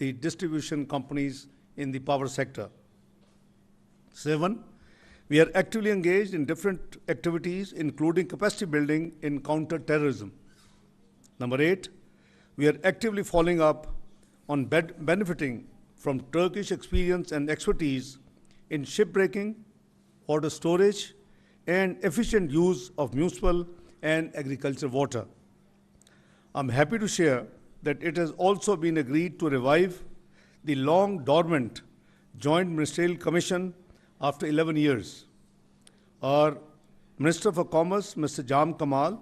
the distribution companies in the power sector. 7, we are actively engaged in different activities, including capacity building in counter-terrorism. Number 8, we are actively following up on benefiting from Turkish experience and expertise in shipbreaking, water storage, and efficient use of municipal and agricultural water. I'm happy to share that it has also been agreed to revive the long dormant Joint Ministerial Commission after 11 years. Our Minister for Commerce, Mr. Jam Kamal,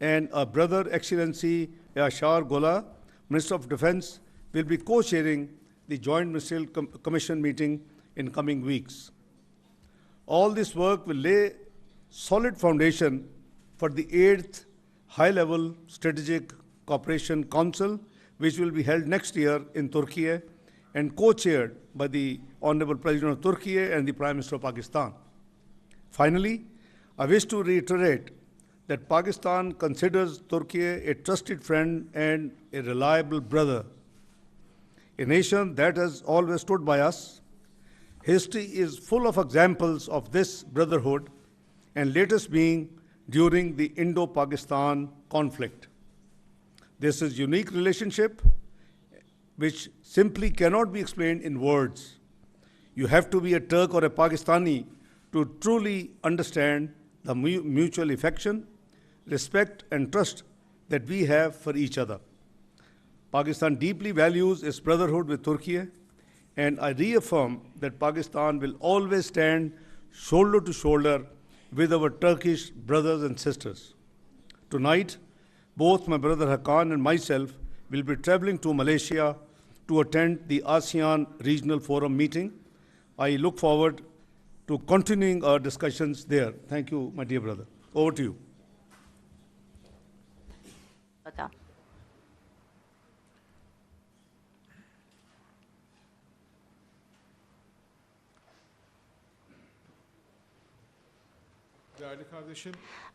and our brother, Excellency Yashar Gola, Minister of Defense, will be co-chairing the Joint Ministerial Commission meeting in coming weeks. All this work will lay solid foundation for the 8th High-Level Strategic Cooperation Council, which will be held next year in Turkey and co-chaired by the Honorable President of Turkey and the Prime Minister of Pakistan. Finally, I wish to reiterate that Pakistan considers Turkey a trusted friend and a reliable brother, a nation that has always stood by us. History is full of examples of this brotherhood, and latest being during the Indo-Pakistan conflict. This is a unique relationship which simply cannot be explained in words. You have to be a Turk or a Pakistani to truly understand the mutual affection, respect, and trust that we have for each other. Pakistan deeply values its brotherhood with Turkey, and I reaffirm that Pakistan will always stand shoulder to shoulder with our Turkish brothers and sisters. Tonight, both my brother Hakan and myself will be traveling to Malaysia to attend the ASEAN Regional Forum meeting. I look forward to continuing our discussions there. Thank you, my dear brother. Over to you. Okay.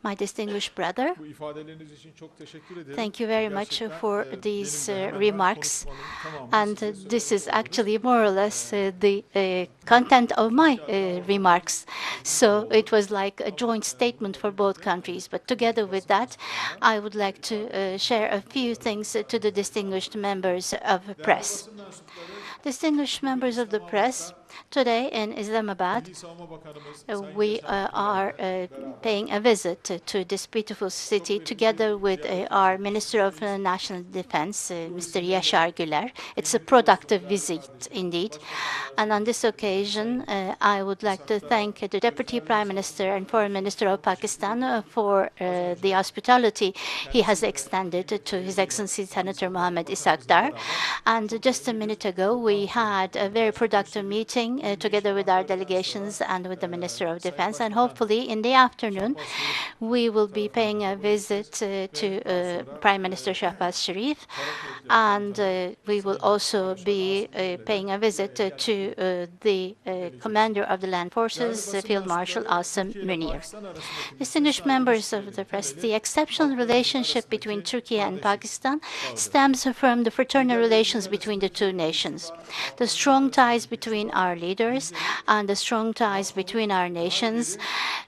My distinguished brother, thank you very much for these remarks. And this is actually more or less the content of my remarks. So it was like a joint statement for both countries. But together with that, I would like to share a few things to the distinguished members of the press. Distinguished members of the press, today in Islamabad, we are paying a visit to this beautiful city together with our Minister of National Defense, Mr. Yashar Güler. It's a productive visit indeed. And on this occasion, I would like to thank the Deputy Prime Minister and Foreign Minister of Pakistan for the hospitality he has extended to His Excellency Senator Mohammed Ishaq Dar. And just a minute ago, we had a very productive meeting together with our delegations and with the Minister of Defense. And hopefully in the afternoon, we will be paying a visit to Prime Minister Shehbaz Sharif. And we will also be paying a visit to the Commander of the Land Forces, Field Marshal Asim Munir. Distinguished members of the press, the exceptional relationship between Turkey and Pakistan stems from the fraternal relations between the two nations. The strong ties between our leaders and the strong ties between our nations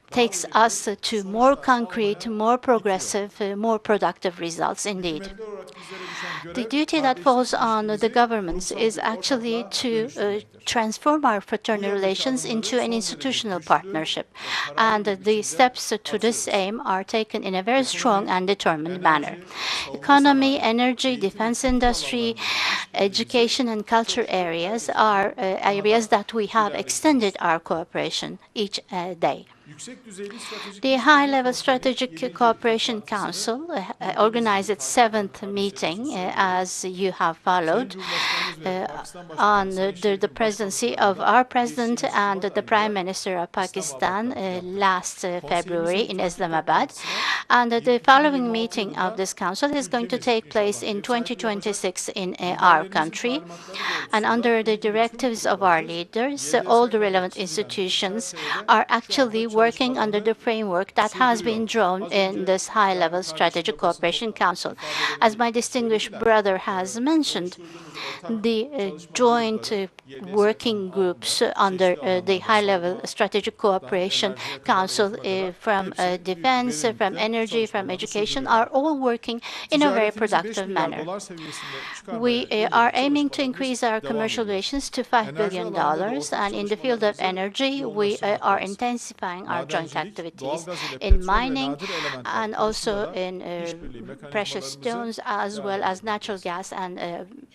takes us to more concrete, more progressive, more productive results indeed. The duty that falls on the governments is actually to transform our fraternal relations into an institutional partnership. And the steps to this aim are taken in a very strong and determined manner. Economy, energy, defense industry, education and culture areas are areas that we have extended our cooperation each day. The High-Level Strategic Cooperation Council organized its 7th meeting, as you have followed, under the presidency of our President and the Prime Minister of Pakistan last February in Islamabad. And the following meeting of this council is going to take place in 2026 in our country. And under the directives of our leaders, all the relevant institutions are actually working under the framework that has been drawn in this High-Level Strategic Cooperation Council. As my distinguished brother has mentioned, the joint working groups under the high-level strategic cooperation council from defense, from energy, from education are all working in a very productive manner. We are aiming to increase our commercial relations to $5 billion, and in the field of energy, we are intensifying our joint activities in mining and also in precious stones, as well as natural gas and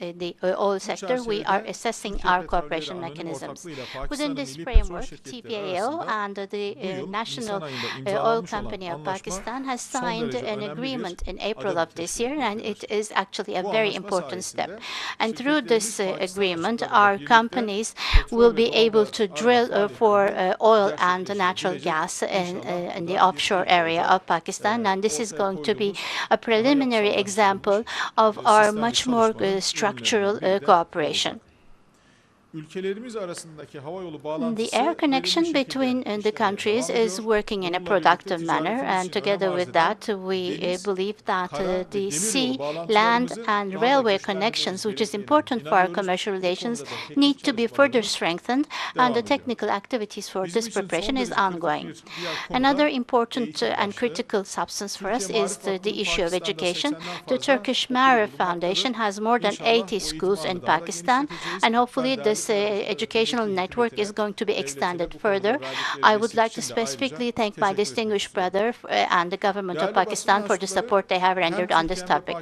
the oil sector. We are assessing our cooperation mechanisms. Within this framework, TPAO and the National Oil Company of Pakistan has signed an agreement in April of this year, and it is actually a very important step. And through this agreement, our companies will be able to drill for oil and natural gas in the offshore area of Pakistan, and this is going to be a preliminary example of our much more structural cooperation. The air connection between the countries is working in a productive manner, and together with that, we believe that the sea, land, and railway connections, which is important for our commercial relations, need to be further strengthened, and the technical activities for this preparation is ongoing. Another important and critical substance for us is the issue of education. The Turkish Maryam Foundation has more than 80 schools in Pakistan, and hopefully this educational network is going to be extended further. I would like to specifically thank my distinguished brother and the government of Pakistan for the support they have rendered on this topic.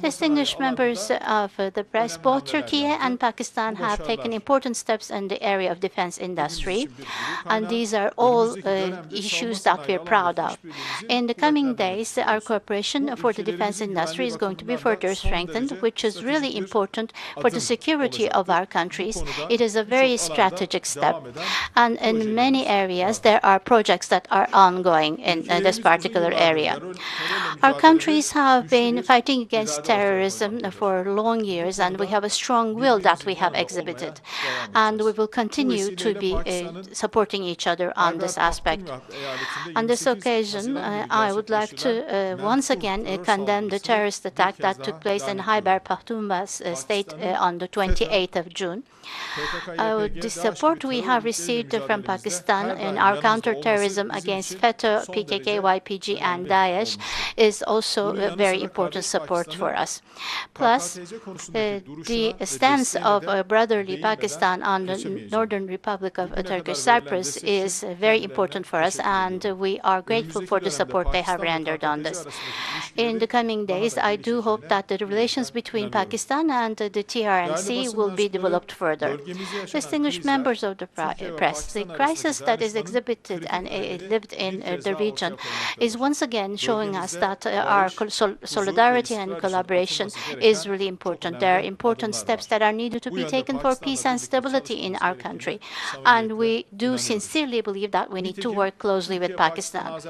Distinguished members of the press, both Turkey and Pakistan have taken important steps in the area of defense industry, and these are all issues that we're proud of. In the coming days, our cooperation for the defense industry is going to be further strengthened, which is really important for the security of our countries. It is a very strategic step, and in many areas there are projects that are ongoing in this particular area. Our countries have been fighting against terrorism for long years, and we have a strong will that we have exhibited, and we will continue to be supporting each other on this aspect. On this occasion, I would like to once again condemn the terrorist attack that took place in Khyber Pakhtunkhwa state on the 28th of June. The support we have received from Pakistan in our counterterrorism against FETÖ, PKK, YPG, and Daesh is also a very important support for us. Plus, the stance of brotherly Pakistan on the Northern Republic of Turkish Cyprus is very important for us, and we are grateful for the support they have rendered on this. In the coming days, I do hope that the relations between Pakistan and the TRNC will be developed further. Distinguished members of the press, the crisis that is exhibited and lived in the region is once again showing us that our solidarity and collaboration is really important. There are important steps that are needed to be taken for peace and stability in our country, and we do sincerely believe that we need to work closely with Pakistan.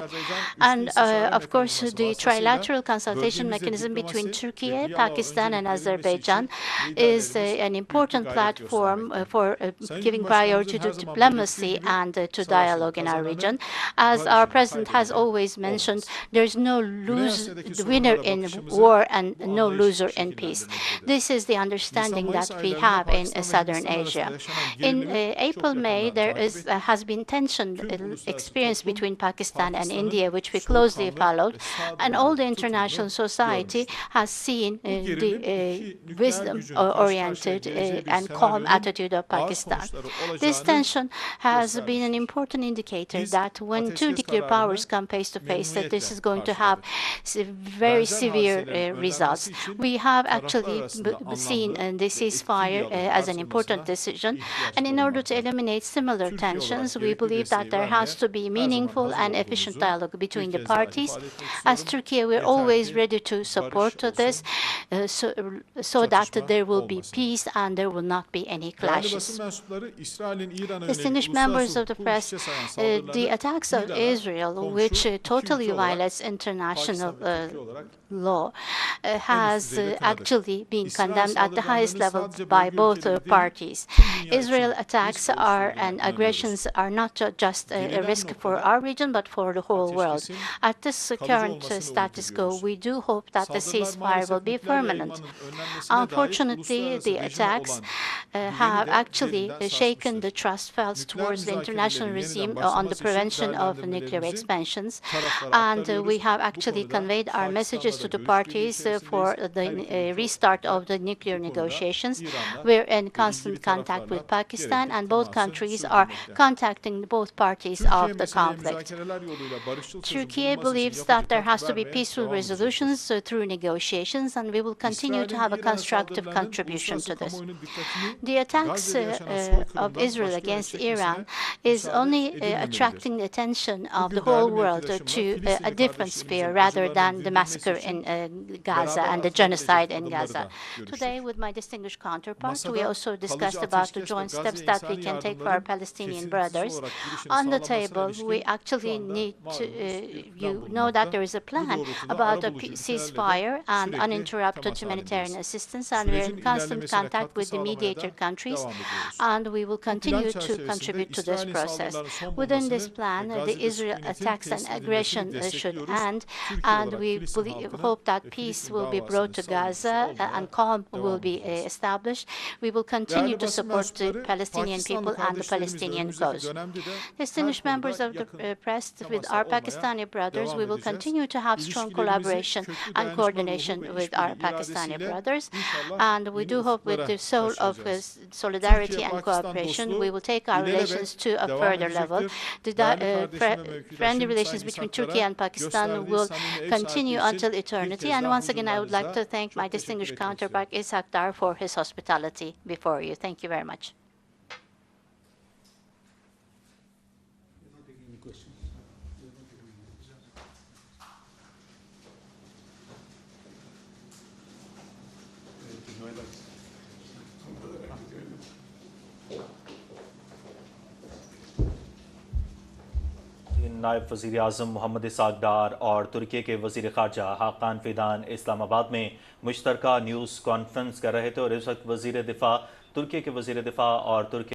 And of course, the trilateral consultation mechanism between Turkey, Pakistan, and Azerbaijan is an important platform for giving priority to diplomacy and to dialogue in our region. As our president has always mentioned, there is no winner in war and no loser in peace. This is the understanding that we have in Southern Asia. In April-May, there has been tension experienced between Pakistan and India, which we closely followed, and all the international society has seen the wisdom-oriented and calm attitude of Pakistan. This tension has been an important indicator that when two nuclear powers come face to face, that this is going to have very severe results. We have actually seen the ceasefire as an important decision, and in order to eliminate similar tensions, we believe that there has to be meaningful and efficient dialogue between the parties. As Turkey, we're always ready to support this so that there will be peace and there will not be any clashes. Distinguished members of the press, the attacks of Israel, which totally violates international law, has actually been condemned at the highest level by both parties. Israel attacks and aggressions are not just a risk for our region, but for the whole world. At this current status quo, we do hope that the ceasefire will be permanent. Unfortunately, the attacks have actually shaken the trust felt towards the international regime on the prevention of nuclear expansions, and we have actually conveyed our messages to the parties for the restart of the nuclear negotiations. We're in constant contact with Pakistan, and both countries are contacting both parties of the conflict. Turkey believes that there has to be peaceful resolutions through negotiations, and we will continue to have a constructive contribution to this. The attacks of Israel against Iran is only attracting the attention of the whole world to a different sphere rather than the massacre in Gaza and the genocide in Gaza. Today, with my distinguished counterpart, we also discussed about the joint steps that we can take for our Palestinian brothers. On the table, we actually need to, you know that there is a plan about a ceasefire and uninterrupted humanitarian assistance, and we're in constant contact with the mediator countries, and we will continue to contribute to this process. Within this plan, the Israel attacks and aggression should end, and we hope that peace will be brought to Gaza and calm will be established. We will continue to support the Palestinian people and the Palestinian cause. Distinguished members of the press, with our Pakistani brothers, we will continue to have strong collaboration and coordination with our Pakistani brothers, and we do hope with the soul of solidarity and cooperation, we will take our relations to a further level. The friendly relations between Turkey and Pakistan will continue until eternity. And once again, I would like to thank my distinguished counterpart, Ishaq Dar, for his hospitality before you. Thank you very much. नायब वज़ीर आज़म Mohammad Isaac डार और तुर्की के वज़ीर ख़ारजा हाकान फ़िदान इस्लामाबाद में मुश्तरका news conference कर रहे थे और इस वक्त वज़ीर दिफ़ा तुर्की के वज़ीर दिफ़ा और तुर्की